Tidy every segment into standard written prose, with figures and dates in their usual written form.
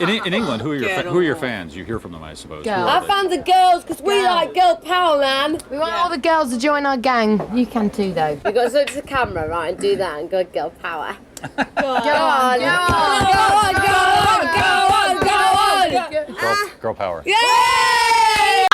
In England, who are your fans? You hear from them, I suppose. Girls. I found the girls because we like girl power, man. We want all the girls to join our gang. You can too, though. We've got to look to the camera, right, and do that and go girl power. Go on. Girl power.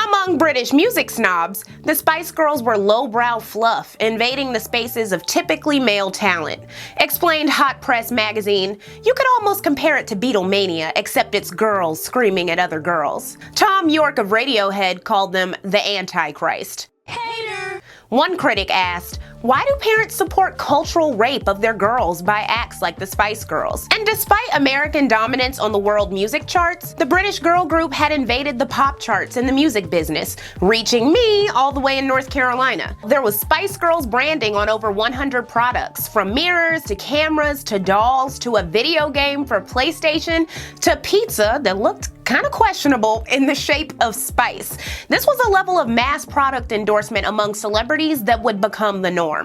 Among British music snobs, the Spice Girls were lowbrow fluff, invading the spaces of typically male talent. Explained Hot Press magazine, you could almost compare it to Beatlemania, except it's girls screaming at other girls. Tom York of Radiohead called them the Antichrist. Hater! One critic asked, why do parents support cultural rape of their girls by acts like the Spice Girls? And despite American dominance on the world music charts, the British girl group had invaded the pop charts in the music business, reaching me all the way in North Carolina. There was Spice Girls branding on over 100 products, from mirrors to cameras to dolls to a video game for PlayStation to pizza that looked kind of questionable in the shape of spice. This was a level of mass product endorsement among celebrities that would become the norm.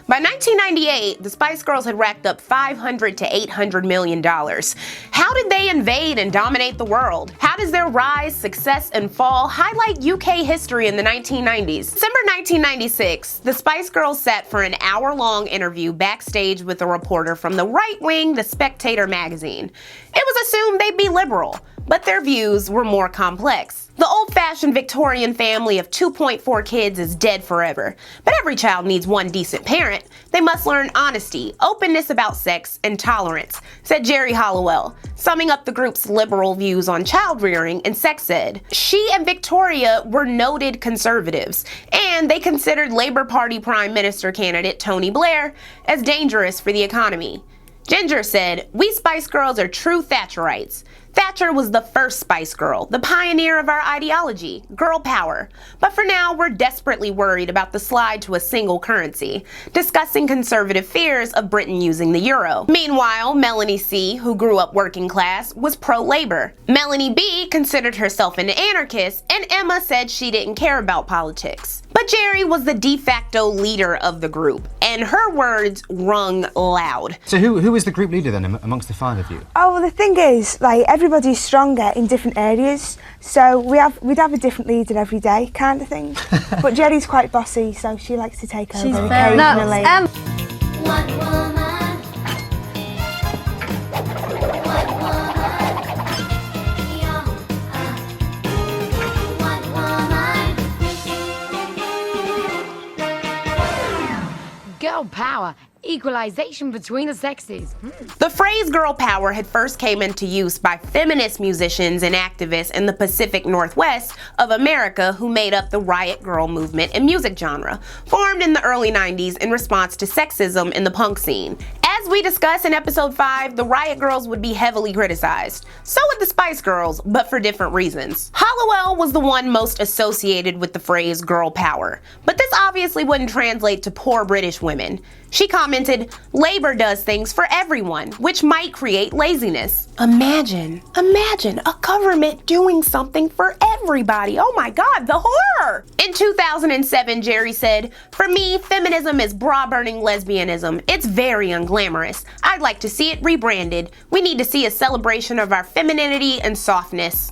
By 1998, the Spice Girls had racked up $500 to $800 million. How did they invade and dominate the world? How does their rise, success, and fall highlight UK history in the 1990s? December 1996, the Spice Girls sat for an hour-long interview backstage with a reporter from the right-wing The Spectator magazine. It was assumed they'd be liberal, but their views were more complex. The old-fashioned Victorian family of 2.4 kids is dead forever, but every child needs one decent parent. They must learn honesty, openness about sex, and tolerance, said Jerry Hollowell, summing up the group's liberal views on child-rearing and sex ed. She and Victoria were noted conservatives, and they considered Labour Party Prime Minister candidate Tony Blair as dangerous for the economy. Ginger said, we Spice Girls are true Thatcherites. Thatcher was the first Spice Girl, the pioneer of our ideology, girl power. But for now, we're desperately worried about the slide to a single currency, discussing conservative fears of Britain using the euro. Meanwhile, Melanie C., who grew up working class, was pro-labor. Melanie B. considered herself an anarchist, and Emma said she didn't care about politics. But Jerry was the de facto leader of the group, and her words rung loud. So who was the group leader then amongst the five of you? Oh, well, the thing is, like, everybody's stronger in different areas, so we'd have a different leader every day, kind of thing. But Jerry's quite bossy, so she likes to take over occasionally. Girl power. Equalization between the sexes. The phrase girl power had first came into use by feminist musicians and activists in the Pacific Northwest of America who made up the riot girl movement and music genre, formed in the early 90s in response to sexism in the punk scene. As we discussed in episode 5, the Riot Girls would be heavily criticized. So would the Spice Girls, but for different reasons. Hollowell was the one most associated with the phrase girl power, but this obviously wouldn't translate to poor British women. She commented, Labour does things for everyone, which might create laziness. Imagine a government doing something for everybody. Oh my God, the horror! In 2007, Jerry said, for me, feminism is bra-burning lesbianism. It's very unglamorous. I'd like to see it rebranded. We need to see a celebration of our femininity and softness.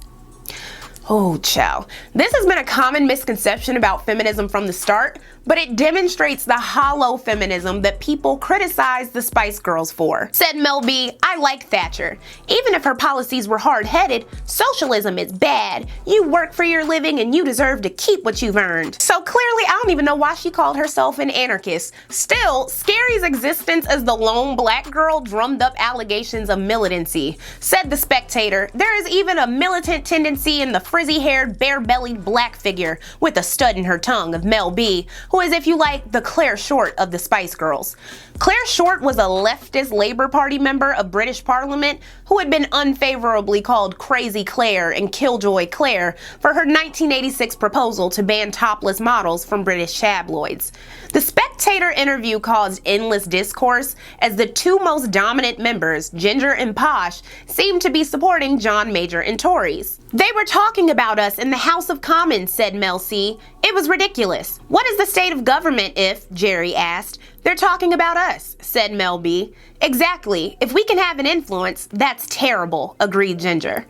Oh, chow. This has been a common misconception about feminism from the start, but it demonstrates the hollow feminism that people criticize the Spice Girls for. Said Mel B, I like Thatcher. Even if her policies were hard-headed, socialism is bad. You work for your living and you deserve to keep what you've earned. So clearly, I don't even know why she called herself an anarchist. Still, Scary's existence as the lone black girl drummed up allegations of militancy. Said The Spectator, there is even a militant tendency in the frizzy-haired, bare-bellied black figure with a stud in her tongue of Mel B, who is, if you like, the Claire Short of the Spice Girls. Claire Short was a leftist Labour Party member of British Parliament who had been unfavorably called Crazy Claire and Killjoy Claire for her 1986 proposal to ban topless models from British tabloids. The Spectator interview caused endless discourse as the two most dominant members, Ginger and Posh, seemed to be supporting John Major and Tories. They were talking about us in the House of Commons, said Mel C. It was ridiculous. What is the state of government if, Jerry asked, They're talking about us, said Mel B. Exactly. If we can have an influence, that's terrible, agreed Ginger.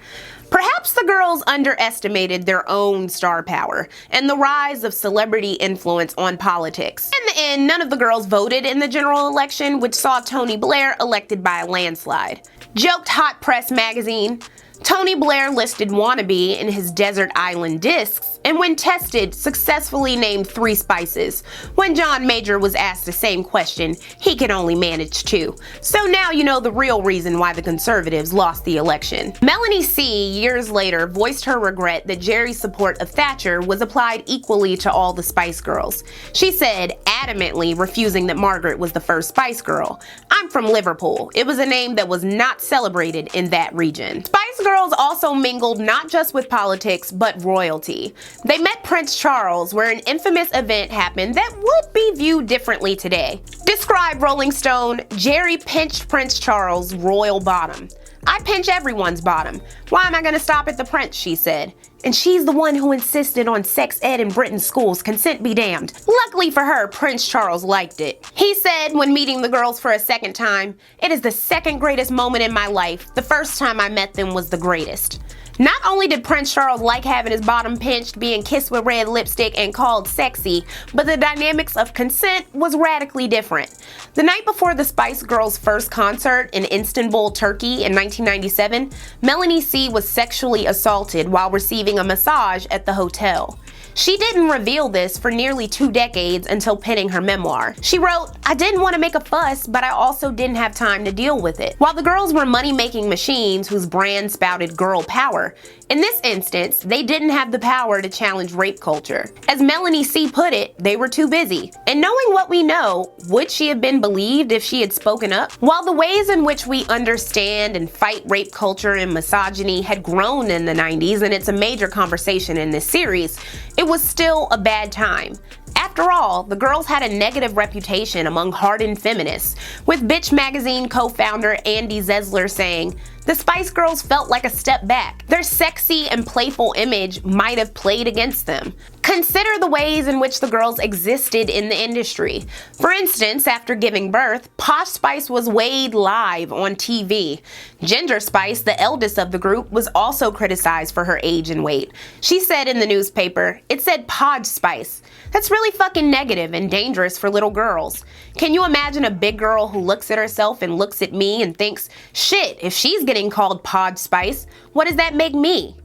Perhaps the girls underestimated their own star power and the rise of celebrity influence on politics. In the end, none of the girls voted in the general election, which saw Tony Blair elected by a landslide. Joked Hot Press magazine, Tony Blair listed Wannabe in his Desert Island Discs, and when tested, successfully named 3 spices. When John Major was asked the same question, he could only manage 2. So now you know the real reason why the Conservatives lost the election. Melanie C., years later, voiced her regret that Jerry's support of Thatcher was applied equally to all the Spice Girls. She said, adamantly refusing that Margaret was the first Spice Girl. I'm from Liverpool. It was a name that was not celebrated in that region. Spice Girls also mingled not just with politics, but royalty. They met Prince Charles, where an infamous event happened that would be viewed differently today. Described Rolling Stone, Jerry pinched Prince Charles' royal bottom. I pinch everyone's bottom. Why am I gonna stop at the prince, she said. And she's the one who insisted on sex ed in Britain's schools, consent be damned. Luckily for her, Prince Charles liked it. He said when meeting the girls for a second time, "It is the second greatest moment in my life. The first time I met them was the greatest." Not only did Prince Charles like having his bottom pinched, being kissed with red lipstick, and called sexy, but the dynamics of consent was radically different. The night before the Spice Girls' first concert in Istanbul, Turkey in 1997, Melanie C. was sexually assaulted while receiving a massage at the hotel. She didn't reveal this for nearly 2 decades until penning her memoir. She wrote, "I didn't want to make a fuss, but I also didn't have time to deal with it." While the girls were money-making machines whose brand spouted girl power, in this instance, they didn't have the power to challenge rape culture. As Melanie C. put it, they were too busy. And knowing what we know, would she have been believed if she had spoken up? While the ways in which we understand and fight rape culture and misogyny had grown in the 90s, and it's a major conversation in this series, it was still a bad time. After all, the girls had a negative reputation among hardened feminists, with Bitch magazine co-founder Andy Zesler saying, "The Spice Girls felt like a step back. Their sexy and playful image might have played against them." Consider the ways in which the girls existed in the industry. For instance, after giving birth, Posh Spice was weighed live on TV. Ginger Spice, the eldest of the group, was also criticized for her age and weight. She said in the newspaper, it said Podge Spice. That's really fucking negative and dangerous for little girls. Can you imagine a big girl who looks at herself and looks at me and thinks, shit, if she's getting called Podge Spice, what does that make me?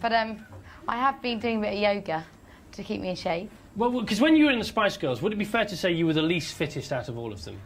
But I have been doing a bit of yoga to keep me in shape. Well, because when you were in the Spice Girls, would it be fair to say you were the least fittest out of all of them?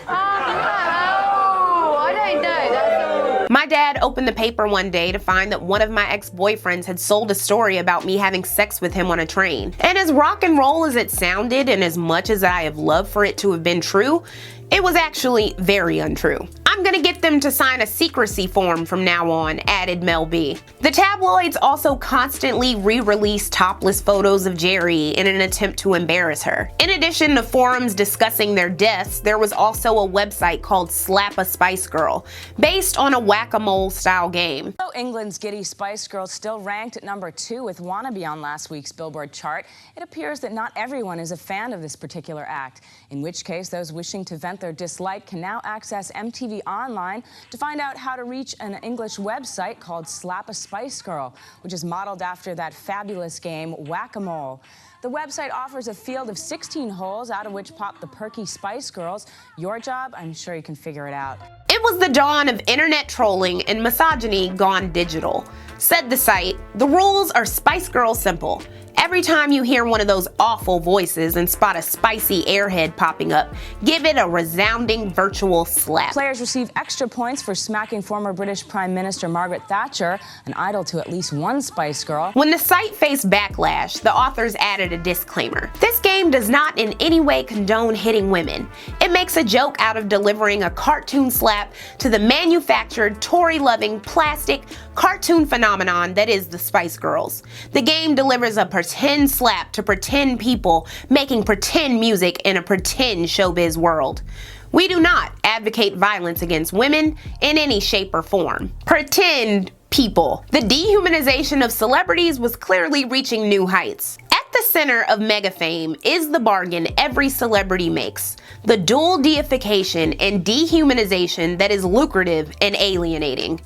Oh, no, I don't know. That's all. My dad opened the paper one day to find that one of my ex-boyfriends had sold a story about me having sex with him on a train. And as rock and roll as it sounded, and as much as I have loved for it to have been true, it was actually very untrue. I'm gonna get them to sign a secrecy form from now on, added Mel B. The tabloids also constantly re-release topless photos of Jerry in an attempt to embarrass her. In addition to forums discussing their deaths, there was also a website called Slap a Spice Girl, based on a whack-a-mole style game. Though England's giddy Spice Girls still ranked at number 2 with Wannabe on last week's Billboard chart, it appears that not everyone is a fan of this particular act, in which case those wishing to vent their dislike can now access MTV Online to find out how to reach an English website called Slap a Spice Girl, which is modeled after that fabulous game Whack-A-Mole. The website offers a field of 16 holes, out of which pop the perky Spice Girls. Your job? I'm sure you can figure it out. It was the dawn of internet trolling and misogyny gone digital. Said the site, the rules are Spice Girl simple. Every time you hear one of those awful voices and spot a spicy airhead popping up, give it a resounding virtual slap. Players receive extra points for smacking former British Prime Minister Margaret Thatcher, an idol to at least one Spice Girl. When the site faced backlash, the authors added a disclaimer. This game does not in any way condone hitting women. It makes a joke out of delivering a cartoon slap to the manufactured, Tory-loving, plastic, cartoon phenomenon that is the Spice Girls. The game delivers a pretend slap to pretend people making pretend music in a pretend showbiz world. We do not advocate violence against women in any shape or form. Pretend people. The dehumanization of celebrities was clearly reaching new heights. At the center of mega fame is the bargain every celebrity makes, the dual deification and dehumanization that is lucrative and alienating.